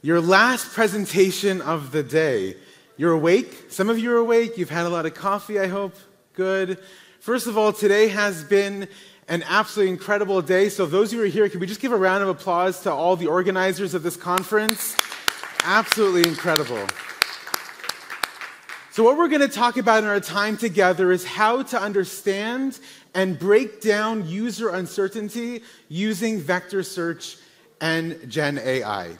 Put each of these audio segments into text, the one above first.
Your last presentation of the day. You're awake? Some of you are awake. You've had a lot of coffee, I hope. Good. First of all, today has been an absolutely incredible day. So those of you who are here, can we just give a round of applause to all the organizers of this conference? Absolutely incredible. So what we're going to talk about in our time together is how to understand and break down user uncertainty using vector search and GenAI.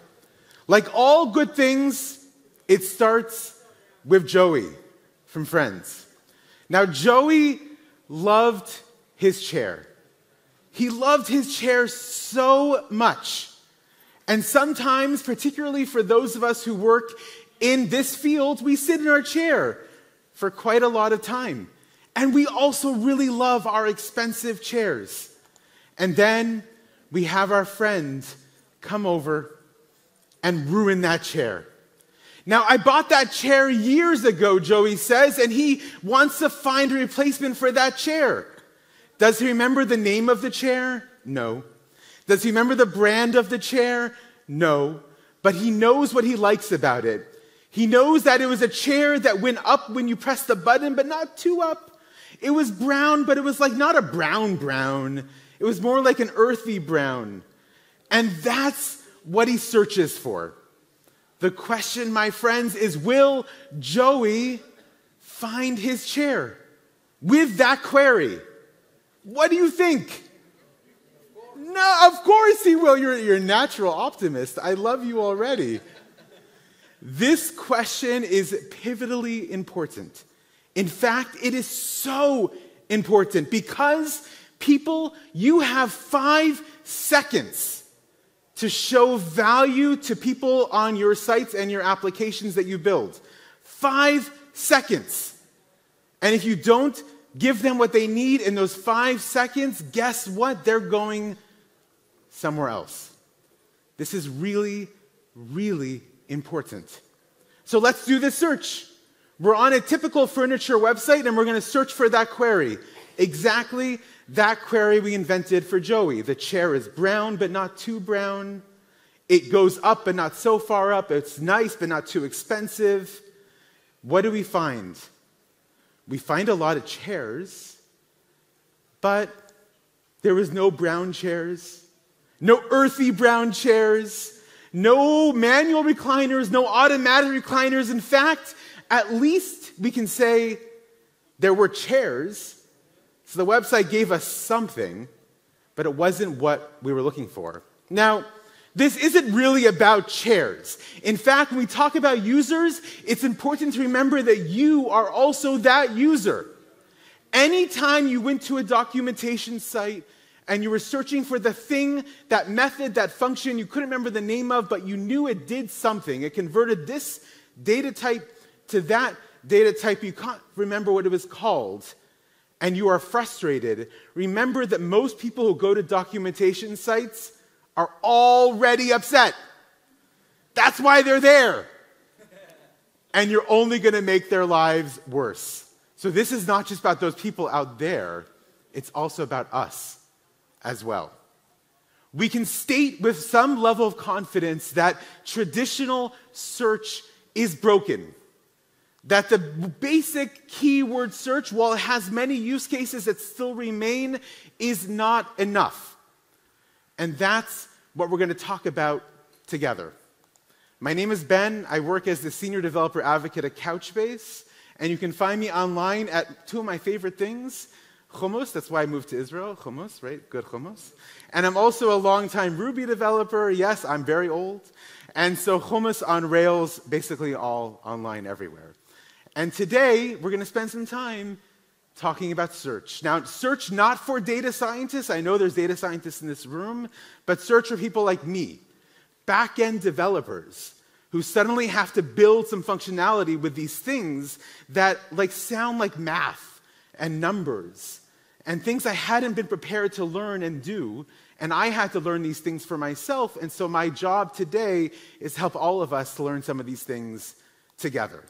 Like all good things, it starts with Joey from Friends. Now, Joey loved his chair. He loved his chair so much. And sometimes, particularly for those of us who work in this field, we sit in our chair for quite a lot of time. And we also really love our expensive chairs. And then we have our friend come over and ruin that chair. Now, I bought that chair years ago, Joey says, and he wants to find a replacement for that chair. Does he remember the name of the chair? No. Does he remember the brand of the chair? No. But he knows what he likes about it. He knows that it was a chair that went up when you pressed the button, but not too up. It was brown, but it was like not a brown. It was more like an earthy brown. And that's what he searches for. The question, my friends, is will Joey find his chair with that query? What do you think? No, of course he will. You're a natural optimist. I love you already. This question is pivotally important. In fact, it is so important because people, you have 5 seconds to show value to people on your sites and your applications that you build. 5 seconds. And if you don't give them what they need in those 5 seconds, guess what? They're going somewhere else. This is really, really important. So let's do this search. We're on a typical furniture website and we're going to search for that query. Exactly that query we invented for Joey. The chair is brown, but not too brown. It goes up, but not so far up. It's nice, but not too expensive. What do we find? We find a lot of chairs, but there was no brown chairs, no earthy brown chairs, no manual recliners, no automatic recliners. In fact, at least we can say there were chairs. So the website gave us something, but it wasn't what we were looking for. Now, this isn't really about chairs. In fact, when we talk about users, it's important to remember that you are also that user. Anytime you went to a documentation site and you were searching for the thing, that method, that function you couldn't remember the name of, but you knew it did something. It converted this data type to that data type. You can't remember what it was called. And you are frustrated, remember that most people who go to documentation sites are already upset. That's why they're there. And you're only going to make their lives worse. So this is not just about those people out there, it's also about us as well. We can state with some level of confidence that traditional search is broken. That the basic keyword search, while it has many use cases that still remain, is not enough. And that's what we're going to talk about together. My name is Ben. I work as the Senior Developer Advocate at Couchbase. And you can find me online at 2 of my favorite things. Hummus, that's why I moved to Israel. Hummus, right? Good hummus. And I'm also a longtime Ruby developer. Yes, I'm very old. And so Hummus on Rails, basically all online everywhere. And today, we're going to spend some time talking about search. Now, search not for data scientists. I know there's data scientists in this room, but search for people like me, back-end developers who suddenly have to build some functionality with these things that sound like math and numbers and things I hadn't been prepared to learn and do. And I had to learn these things for myself. And so my job today is to help all of us to learn some of these things together.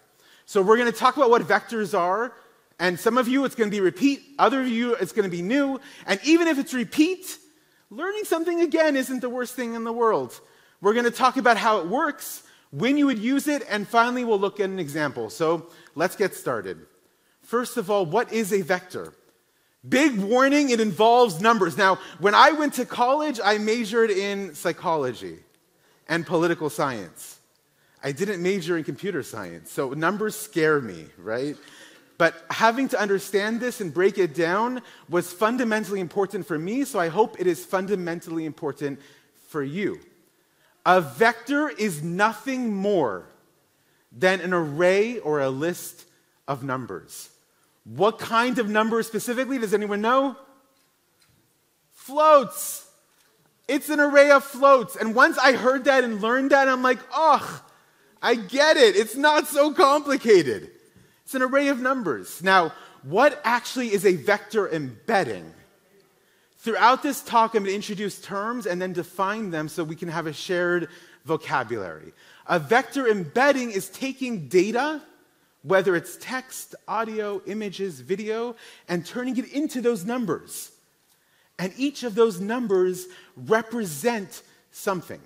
So we're going to talk about what vectors are, and some of you it's going to be repeat, other of you it's going to be new, and even if it's repeat, learning something again isn't the worst thing in the world. We're going to talk about how it works, when you would use it, and finally we'll look at an example. So let's get started. First of all, what is a vector? Big warning, it involves numbers. Now, when I went to college, I majored in psychology and political science. I didn't major in computer science, so numbers scare me, right? But having to understand this and break it down was fundamentally important for me, so I hope it is fundamentally important for you. A vector is nothing more than an array or a list of numbers. What kind of numbers specifically? Does anyone know? Floats. It's an array of floats. And once I heard that and learned that, I'm like, oh, I get it. It's not so complicated. It's an array of numbers. Now, what actually is a vector embedding? Throughout this talk, I'm going to introduce terms and then define them so we can have a shared vocabulary. A vector embedding is taking data, whether it's text, audio, images, video, and turning it into those numbers. And each of those numbers represent something.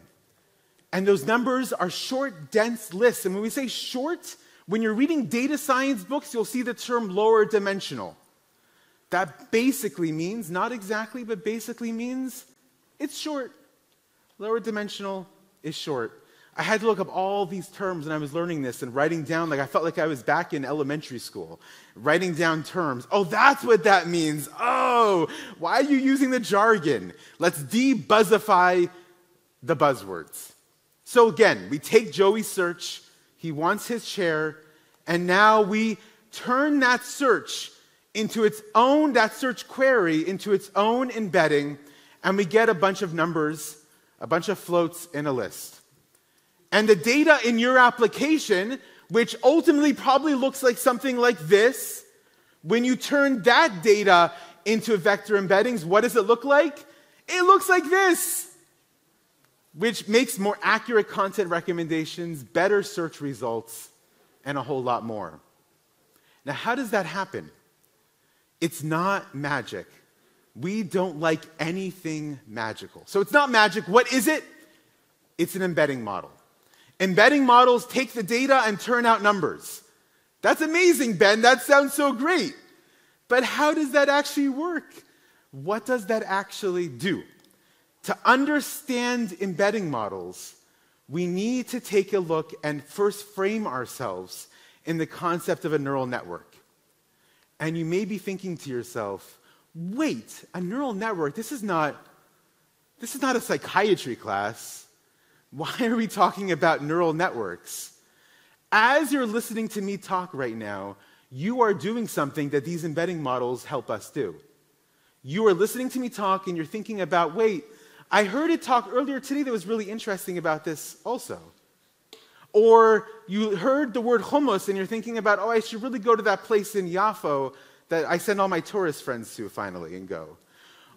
And those numbers are short, dense lists. And when we say short, when you're reading data science books, you'll see the term lower dimensional. That basically means, not exactly, but basically means it's short. Lower dimensional is short. I had to look up all these terms when I was learning this and writing down, like I felt like I was back in elementary school, writing down terms. Oh, that's what that means. Oh, why are you using the jargon? Let's de-buzzify the buzzwords. So again, we take Joey's search, he wants his chair, and now we turn that search into its own, that search query into its own embedding, and we get a bunch of numbers, a bunch of floats in a list. And the data in your application, which ultimately probably looks like something like this, when you turn that data into vector embeddings, what does it look like? It looks like this, which makes more accurate content recommendations, better search results, and a whole lot more. Now, how does that happen? It's not magic. We don't like anything magical. So it's not magic. What is it? It's an embedding model. Embedding models take the data and turn out numbers. That's amazing, Ben. That sounds so great. But how does that actually work? What does that actually do? To understand embedding models, we need to take a look and first frame ourselves in the concept of a neural network. And you may be thinking to yourself, wait, a neural network, this is not a psychiatry class. Why are we talking about neural networks? As you're listening to me talk right now, you are doing something that these embedding models help us do. You are listening to me talk and you're thinking about, wait, I heard it talk earlier today that was really interesting about this also. Or you heard the word hummus and you're thinking about, oh, I should really go to that place in Yafo that I send all my tourist friends to finally and go.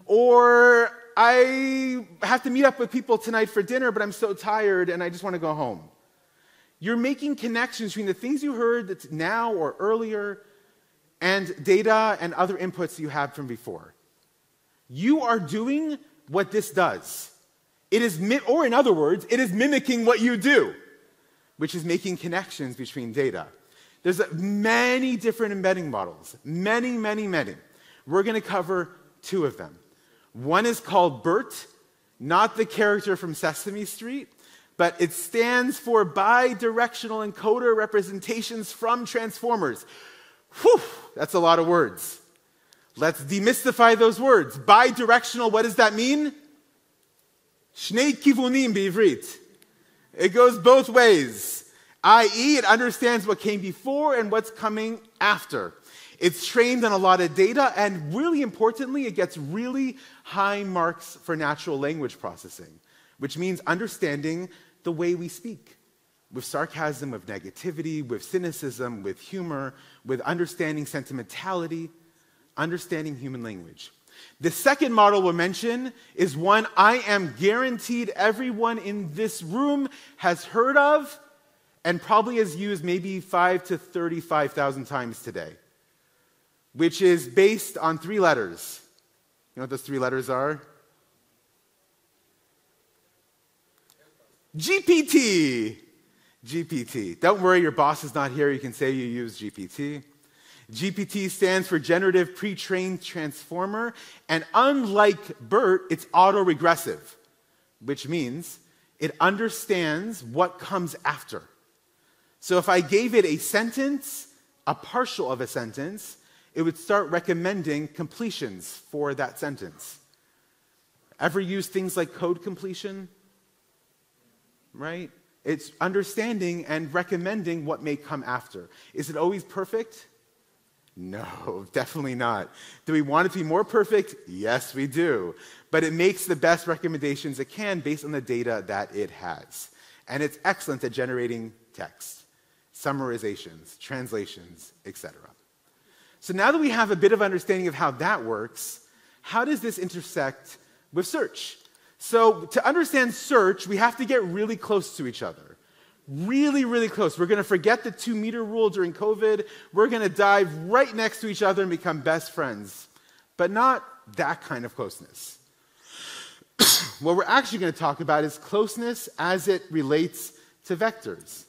Or I have to meet up with people tonight for dinner, but I'm so tired and I just want to go home. You're making connections between the things you heard that's now or earlier and data and other inputs you had from before. You are doing what this does. It is, or in other words, it is mimicking what you do, which is making connections between data. There's many different embedding models, many. We're going to cover two of them. One is called BERT, not the character from Sesame Street, but it stands for Bidirectional Encoder Representations from Transformers. Whew, that's a lot of words. Let's demystify those words. Bidirectional, what does that mean? Shnei kivunim b'ivrit. It goes both ways, i.e. it understands what came before and what's coming after. It's trained on a lot of data, and really importantly, it gets really high marks for natural language processing, which means understanding the way we speak, with sarcasm, with negativity, with cynicism, with humor, with understanding sentimentality, understanding human language. The second model we'll mention is one I am guaranteed everyone in this room has heard of and probably has used maybe 5,000 to 35,000 times today, which is based on 3 letters. You know what those 3 letters are? GPT. GPT. Don't worry, your boss is not here. You can say you use GPT. GPT stands for Generative Pre-trained Transformer, and unlike BERT, it's auto-regressive, which means it understands what comes after. So if I gave it a sentence, a partial of a sentence, it would start recommending completions for that sentence. Ever use things like code completion? Right? It's understanding and recommending what may come after. Is it always perfect? No, definitely not. Do we want it to be more perfect? Yes, we do. But it makes the best recommendations it can based on the data that it has. And it's excellent at generating text, summarizations, translations, etc. So now that we have a bit of understanding of how that works, how does this intersect with search? So to understand search, we have to get really close to each other. Really, really close. We're going to forget the 2-meter rule during COVID. We're going to dive right next to each other and become best friends. But not that kind of closeness. What we're actually going to talk about is closeness as it relates to vectors.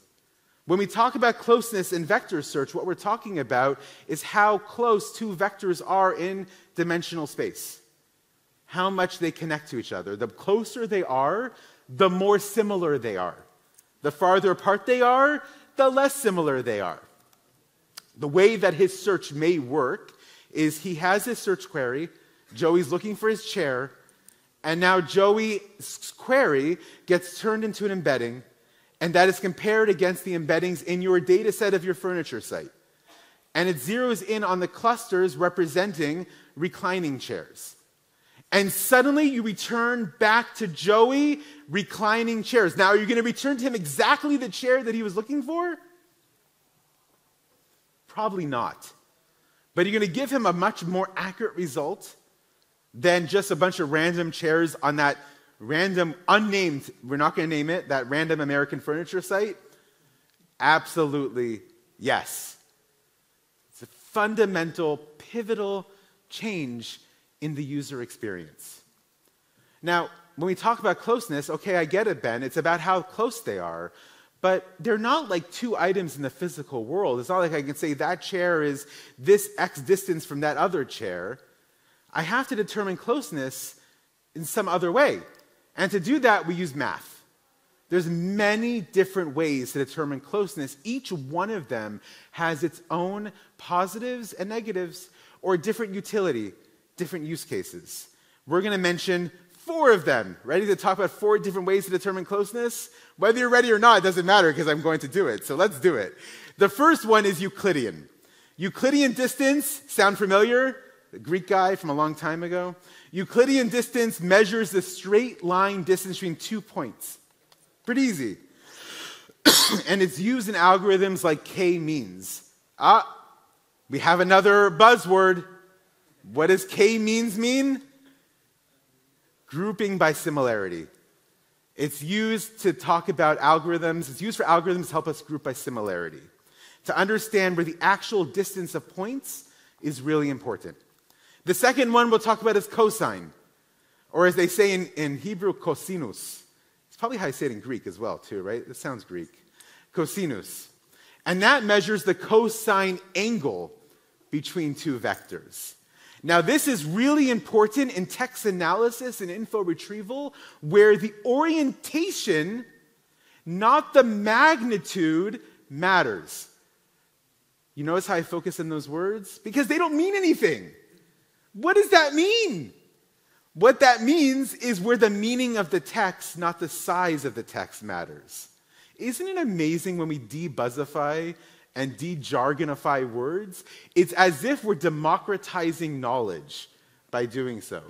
When we talk about closeness in vector search, what we're talking about is how close two vectors are in dimensional space. How much they connect to each other. The closer they are, the more similar they are. The farther apart they are, the less similar they are. The way that his search may work is he has his search query, Joey's looking for his chair, and now Joey's query gets turned into an embedding, and that is compared against the embeddings in your data set of your furniture site. And it zeroes in on the clusters representing reclining chairs. And suddenly you return back to Joey reclining chairs. Now, are you going to return to him exactly the chair that he was looking for? Probably not. But you're going to give him a much more accurate result than just a bunch of random chairs on that random, unnamed, we're not going to name it, that random American furniture site? Absolutely yes. It's a fundamental, pivotal change in the user experience. Now, when we talk about closeness, okay, I get it, Ben. It's about how close they are. But they're not like two items in the physical world. It's not like I can say that chair is this X distance from that other chair. I have to determine closeness in some other way. And to do that, we use math. There's many different ways to determine closeness. Each one of them has its own positives and negatives, or different utility, different use cases. We're going to mention 4 of them. Ready to talk about 4 different ways to determine closeness? Whether you're ready or not, it doesn't matter because I'm going to do it. So let's do it. The first one is Euclidean. Euclidean distance, sound familiar? The Greek guy from a long time ago. Euclidean distance measures the straight line distance between 2 points. Pretty easy. And it's used in algorithms like k-means. We have another buzzword. What does k-means mean? Grouping by similarity. It's used to talk about algorithms. It's used for algorithms to help us group by similarity. To understand where the actual distance of points is really important. The second one we'll talk about is cosine, or as they say in Hebrew, cosinus. It's probably how I say it in Greek as well, too, right? This sounds Greek. Cosinus. And that measures the cosine angle between 2 vectors. Now, this is really important in text analysis and info retrieval, where the orientation, not the magnitude, matters. You notice how I focus on those words? Because they don't mean anything. What does that mean? What that means is where the meaning of the text, not the size of the text, matters. Isn't it amazing when we de-buzzify and de-jargonify words? It's as if we're democratizing knowledge by doing so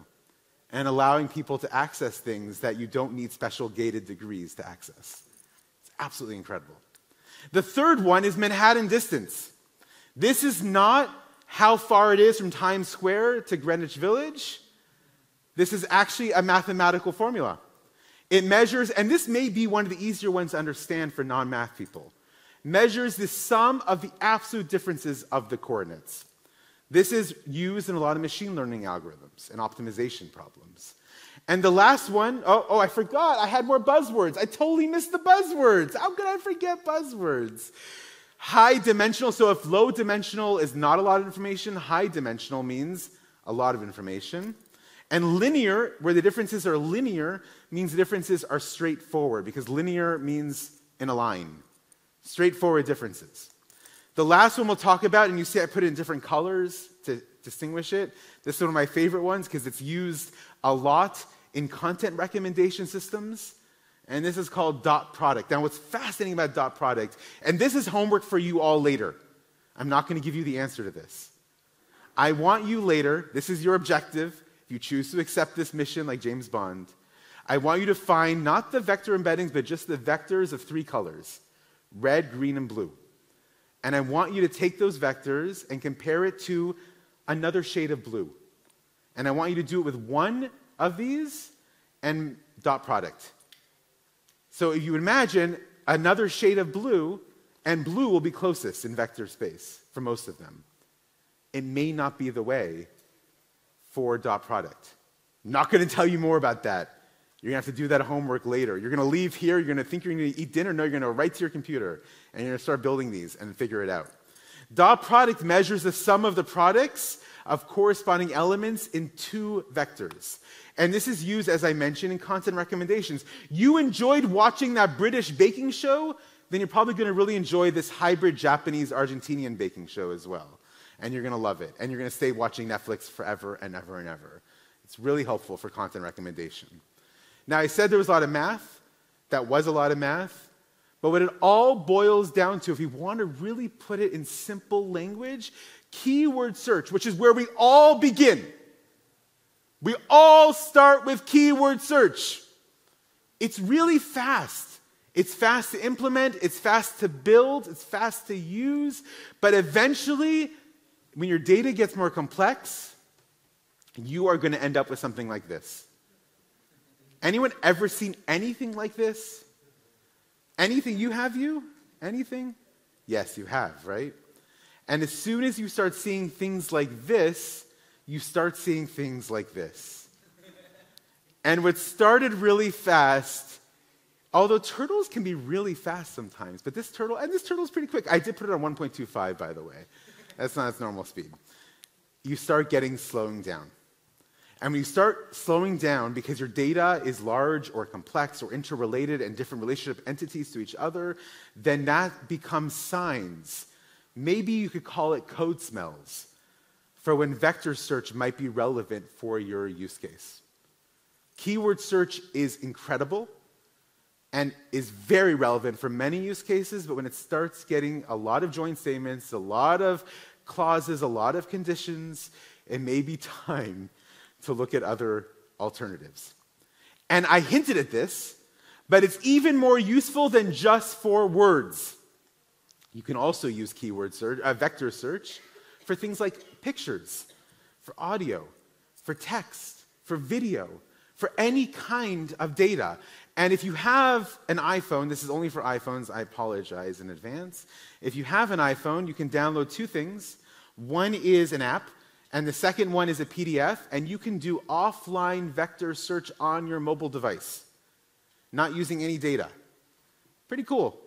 and allowing people to access things that you don't need special gated degrees to access. It's absolutely incredible. The third one is Manhattan distance. This is not how far it is from Times Square to Greenwich Village. This is actually a mathematical formula. It measures, and this may be one of the easier ones to understand for non-math people, measures the sum of the absolute differences of the coordinates. This is used in a lot of machine learning algorithms and optimization problems. And the last one, I forgot. I had more buzzwords. I totally missed the buzzwords. How could I forget buzzwords? High dimensional. So if low dimensional is not a lot of information, high dimensional means a lot of information. And linear, where the differences are linear, means the differences are straightforward, because linear means in a line. Straightforward differences. The last one we'll talk about, and you see I put it in different colors to distinguish it. This is one of my favorite ones because it's used a lot in content recommendation systems. And this is called dot product. Now, what's fascinating about dot product, and this is homework for you all later. I'm not going to give you the answer to this. I want you later, this is your objective, if you choose to accept this mission like James Bond, I want you to find not the vector embeddings, but just the vectors of 3 colors, red, green, and blue. And I want you to take those vectors and compare it to another shade of blue. And I want you to do it with one of these and dot product. So if you imagine another shade of blue, and blue will be closest in vector space for most of them. It may not be the way for dot product. I'm not going to tell you more about that. You're going to have to do that homework later. You're going to leave here, you're going to think you're going to eat dinner. No, you're going to go right to your computer, and you're going to start building these and figure it out. Dot product measures the sum of the products of corresponding elements in 2 vectors. And this is used, as I mentioned, in content recommendations. You enjoyed watching that British baking show, then you're probably going to really enjoy this hybrid Japanese-Argentinian baking show as well. And you're going to love it. And you're going to stay watching Netflix forever and ever and ever. It's really helpful for content recommendation. Now, I said there was a lot of math. That was a lot of math. But what it all boils down to, if you want to really put it in simple language, keyword search, which is where we all begin. We all start with keyword search. It's really fast. It's fast to implement, it's fast to build, it's fast to use, but eventually, when your data gets more complex, you are going to end up with something like this. Anyone ever seen anything like this? Anything? Anything? Yes, you have, right? And as soon as you start seeing things like this, you start seeing things like this. And what started really fast, although turtles can be really fast sometimes, but this turtle is pretty quick. I did put it on 1.25, by the way. That's not its normal speed. You start slowing down. And when you start slowing down because your data is large or complex or interrelated and different relationship entities to each other, then that becomes signs. Maybe you could call it code smells for when vector search might be relevant for your use case. Keyword search is incredible and is very relevant for many use cases, but when it starts getting a lot of join statements, a lot of clauses, a lot of conditions, it may be time to look at other alternatives. And I hinted at this, but it's even more useful than just for words. You can also use keyword search, vector search for things like pictures, for audio, for text, for video, for any kind of data. And if you have an iPhone, this is only for iPhones, I apologize in advance. If you have an iPhone, you can download 2 things. One is an app, and the second one is a PDF, and you can do offline vector search on your mobile device, not using any data. Pretty cool.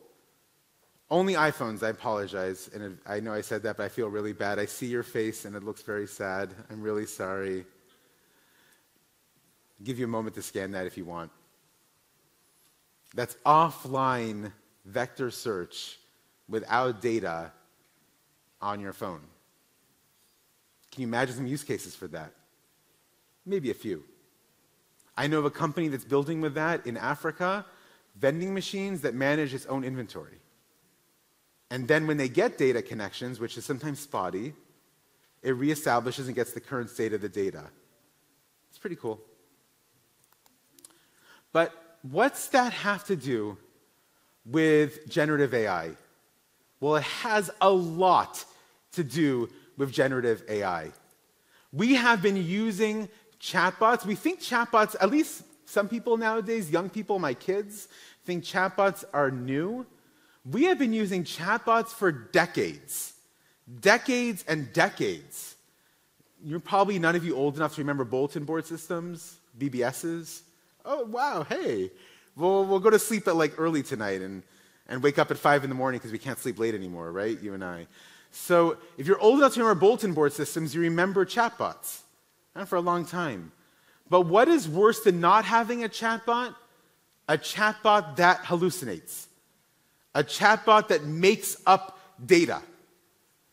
Only iPhones, I apologize. And I know I said that, but I feel really bad. I see your face, and it looks very sad. I'm really sorry. I'll give you a moment to scan that if you want. That's offline vector search without data on your phone. Can you imagine some use cases for that? Maybe a few. I know of a company that's building with that in Africa, vending machines that manage its own inventory. And then when they get data connections, which is sometimes spotty, it reestablishes and gets the current state of the data. It's pretty cool. But what's that have to do with generative AI? Well, it has a lot to do with generative AI. We have been using chatbots. We think chatbots, at least some people nowadays, young people, my kids, think chatbots are new. We have been using chatbots for decades. Decades and decades. You're probably none of you old enough to remember bulletin board systems. BBSs. Oh, wow, hey. We'll go to sleep at like early tonight and wake up at 5 in the morning because we can't sleep late anymore, right? You and I. So if you're old enough to remember bulletin board systems, you remember chatbots. And for a long time. But what is worse than not having a chatbot? A chatbot that hallucinates. A chatbot that makes up data.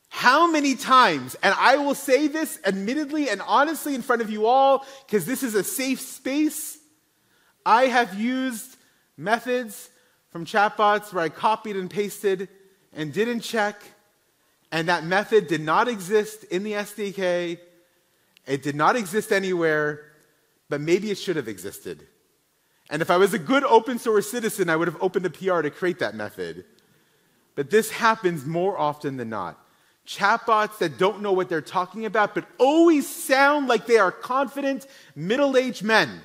How many times, and I will say this admittedly and honestly in front of you all, because this is a safe space, I have used methods from chatbots where I copied and pasted and didn't check, and that method did not exist in the SDK. It did not exist anywhere, but maybe it should have existed. And if I was a good open source citizen, I would have opened a PR to create that method. But this happens more often than not. Chatbots that don't know what they're talking about, but always sound like they are confident, middle-aged men.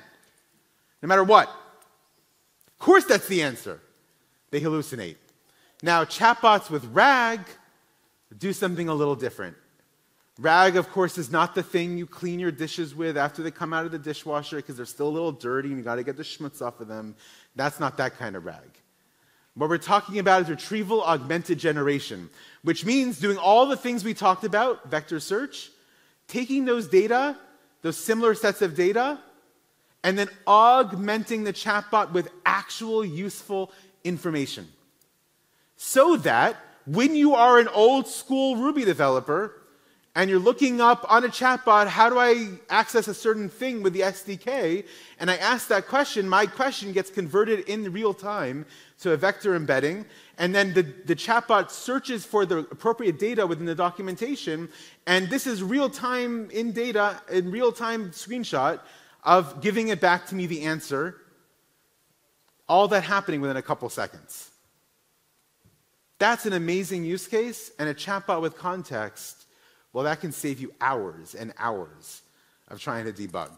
No matter what. Of course that's the answer. They hallucinate. Now, chatbots with RAG do something a little different. RAG, of course, is not the thing you clean your dishes with after they come out of the dishwasher because they're still a little dirty and you got to get the schmutz off of them. That's not that kind of RAG. What we're talking about is retrieval augmented generation, which means doing all the things we talked about, vector search, taking those data, those similar sets of data, and then augmenting the chatbot with actual useful information. So that when you are an old school Ruby developer and you're looking up on a chatbot, how do I access a certain thing with the SDK? And I ask that question, my question gets converted in real time to a vector embedding, and then the chatbot searches for the appropriate data within the documentation, and this is real-time in data, in real-time screenshot of giving it back to me the answer, all that happening within a couple seconds. That's an amazing use case, and a chatbot with context, well, that can save you hours and hours of trying to debug.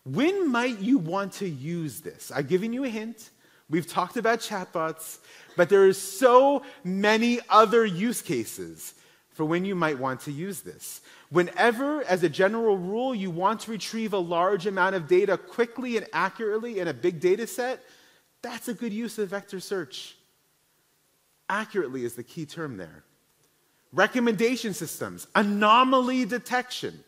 When might you want to use this? I've given you a hint. We've talked about chatbots, but there are so many other use cases for when you might want to use this. Whenever, as a general rule, you want to retrieve a large amount of data quickly and accurately in a big data set, that's a good use of vector search. Accurately is the key term there. Recommendation systems, anomaly detection,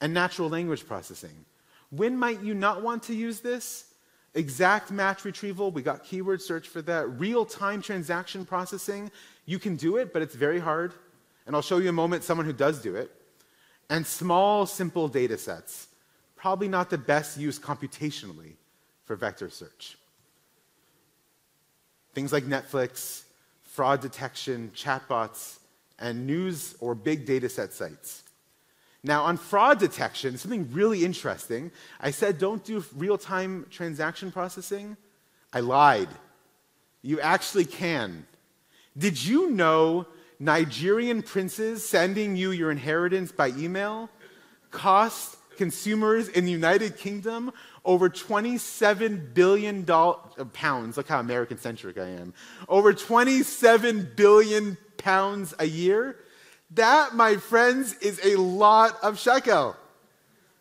and natural language processing. When might you not want to use this? Exact match retrieval, we got keyword search for that. Real-time transaction processing, you can do it, but it's very hard. And I'll show you in a moment someone who does do it. And small, simple data sets, probably not the best use computationally for vector search. Things like Netflix, fraud detection, chatbots, and news or big data set sites. Now, on fraud detection, something really interesting. I said don't do real-time transaction processing. I lied. You actually can. Did you know Nigerian princes sending you your inheritance by email cost consumers in the United Kingdom over $27 billion pounds. Look how American-centric I am. Over 27 billion pounds a year. That, my friends, is a lot of shekel.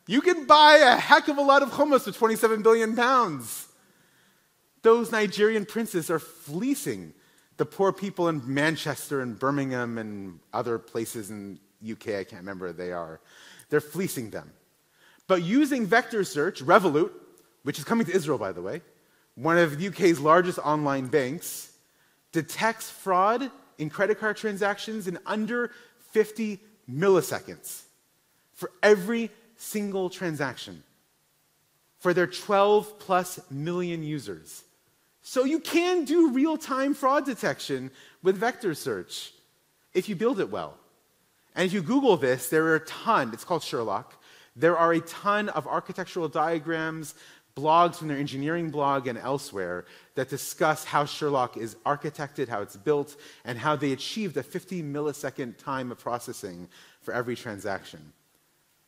You can buy a heck of a lot of hummus with 27 billion pounds. Those Nigerian princes are fleecing the poor people in Manchester and Birmingham and other places in UK, I can't remember where they are. They're fleecing them. But using vector search, Revolut, which is coming to Israel, by the way, one of the UK's largest online banks, detects fraud in credit card transactions in under 50 milliseconds for every single transaction for their 12 plus million users. So you can do real-time fraud detection with vector search if you build it well. And if you Google this, there are a ton, it's called Sherlock, there are a ton of architectural diagrams, blogs from their engineering blog and elsewhere that discuss how Sherlock is architected, how it's built, and how they achieved a 50 millisecond time of processing for every transaction.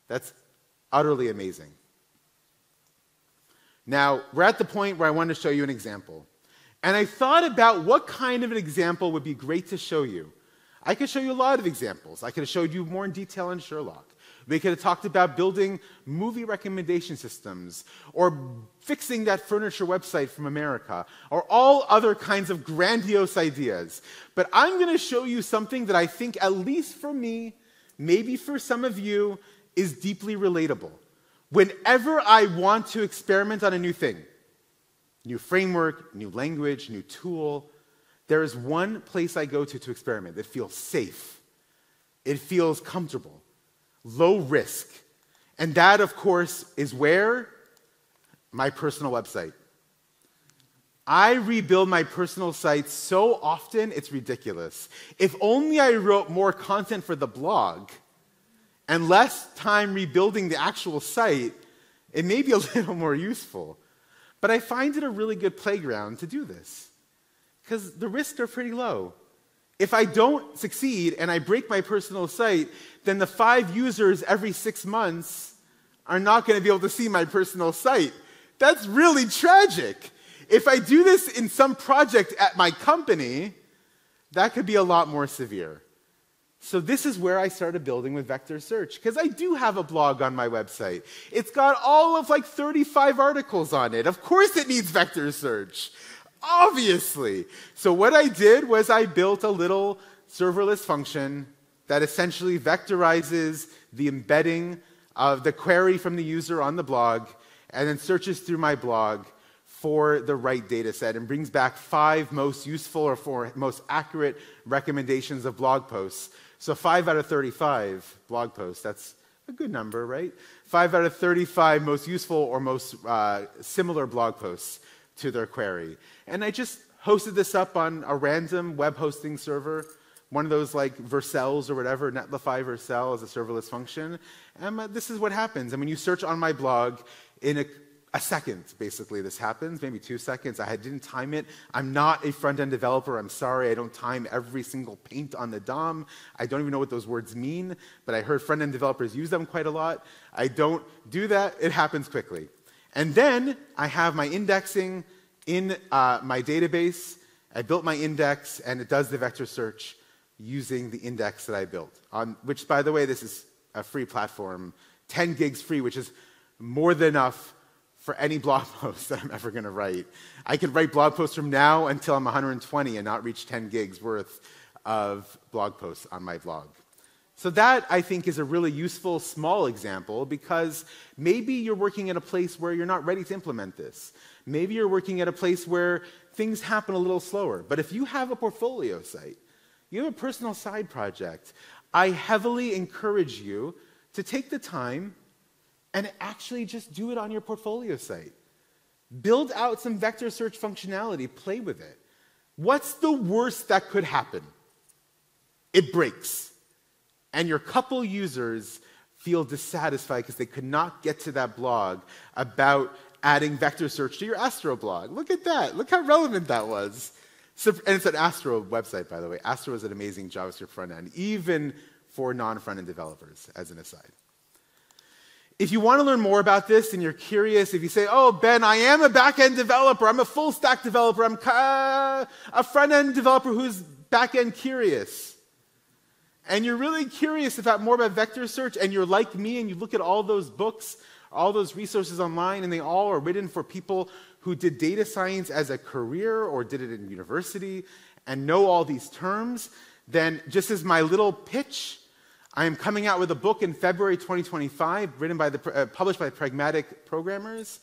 That's utterly amazing. Now, we're at the point where I want to show you an example. And I thought about what kind of an example would be great to show you. I could show you a lot of examples. I could have showed you more in detail in Sherlock. We could have talked about building movie recommendation systems, or fixing that furniture website from America, or all other kinds of grandiose ideas. But I'm going to show you something that I think, at least for me, maybe for some of you, is deeply relatable. Whenever I want to experiment on a new thing, new framework, new language, new tool, there is one place I go to experiment that feels safe. It feels comfortable, low risk. And that, of course, is where? My personal website. I rebuild my personal site so often, it's ridiculous. If only I wrote more content for the blog and less time rebuilding the actual site, it may be a little more useful. But I find it a really good playground to do this, because the risks are pretty low. If I don't succeed and I break my personal site, then the 5 users every 6 months are not going to be able to see my personal site. That's really tragic. If I do this in some project at my company, that could be a lot more severe. So this is where I started building with vector search, because I do have a blog on my website. It's got all of 35 articles on it. Of course it needs vector search. Obviously. So what I did was I built a little serverless function that essentially vectorizes the embedding of the query from the user on the blog, and then searches through my blog for the right data set and brings back 5 most useful or 4 most accurate recommendations of blog posts. So 5 out of 35 blog posts, that's a good number, right? 5 out of 35 most useful or most similar blog posts to their query. And I just hosted this up on a random web hosting server, one of those like Vercels or whatever, Netlify Vercel as a serverless function. And this is what happens. And when you search on my blog, in a second, basically, this happens, maybe 2 seconds. I didn't time it. I'm not a front-end developer. I'm sorry. I don't time every single paint on the DOM. I don't even know what those words mean, but I heard front-end developers use them quite a lot. I don't do that. It happens quickly. And then I have my indexing in my database. I built my index, and it does the vector search using the index that I built, which, by the way, this is a free platform, 10 gigs free, which is more than enough for any blog post that I'm ever going to write. I could write blog posts from now until I'm 120 and not reach 10 gigs worth of blog posts on my blog. So that, I think, is a really useful small example, because maybe you're working at a place where you're not ready to implement this. Maybe you're working at a place where things happen a little slower. But if you have a portfolio site, you have a personal side project, I heavily encourage you to take the time and actually just do it on your portfolio site. Build out some vector search functionality, play with it. What's the worst that could happen? It breaks. And your couple users feel dissatisfied because they could not get to that blog about adding vector search to your Astro blog. Look at that. Look how relevant that was. So, and it's an Astro website, by the way. Astro is an amazing JavaScript front end, even for non-front-end developers, as an aside. If you want to learn more about this and you're curious, if you say, oh, Ben, I am a back-end developer, I'm a full-stack developer, I'm a front-end developer who's back-end curious, and you're really curious about more about vector search, and you're like me and you look at all those books, all those resources online, and they all are written for people who did data science as a career or did it in university and know all these terms, then just as my little pitch, I am coming out with a book in February 2025, published by Pragmatic Programmers,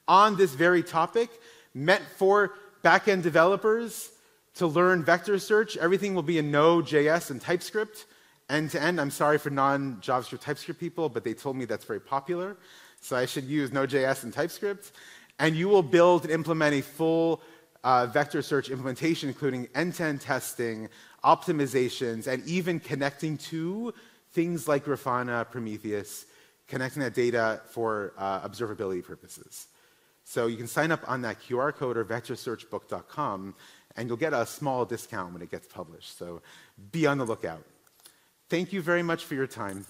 on this very topic, meant for back-end developers to learn vector search. Everything will be in Node.js and TypeScript, end-to-end. I'm sorry for non-JavaScript TypeScript people, but they told me that's very popular, so I should use Node.js and TypeScript. And you will build and implement a full vector search implementation, including end-to-end testing, optimizations, and even connecting to things like Grafana, Prometheus, connecting that data for observability purposes. So you can sign up on that QR code or vectorsearchbook.com, and you'll get a small discount when it gets published. So be on the lookout. Thank you very much for your time.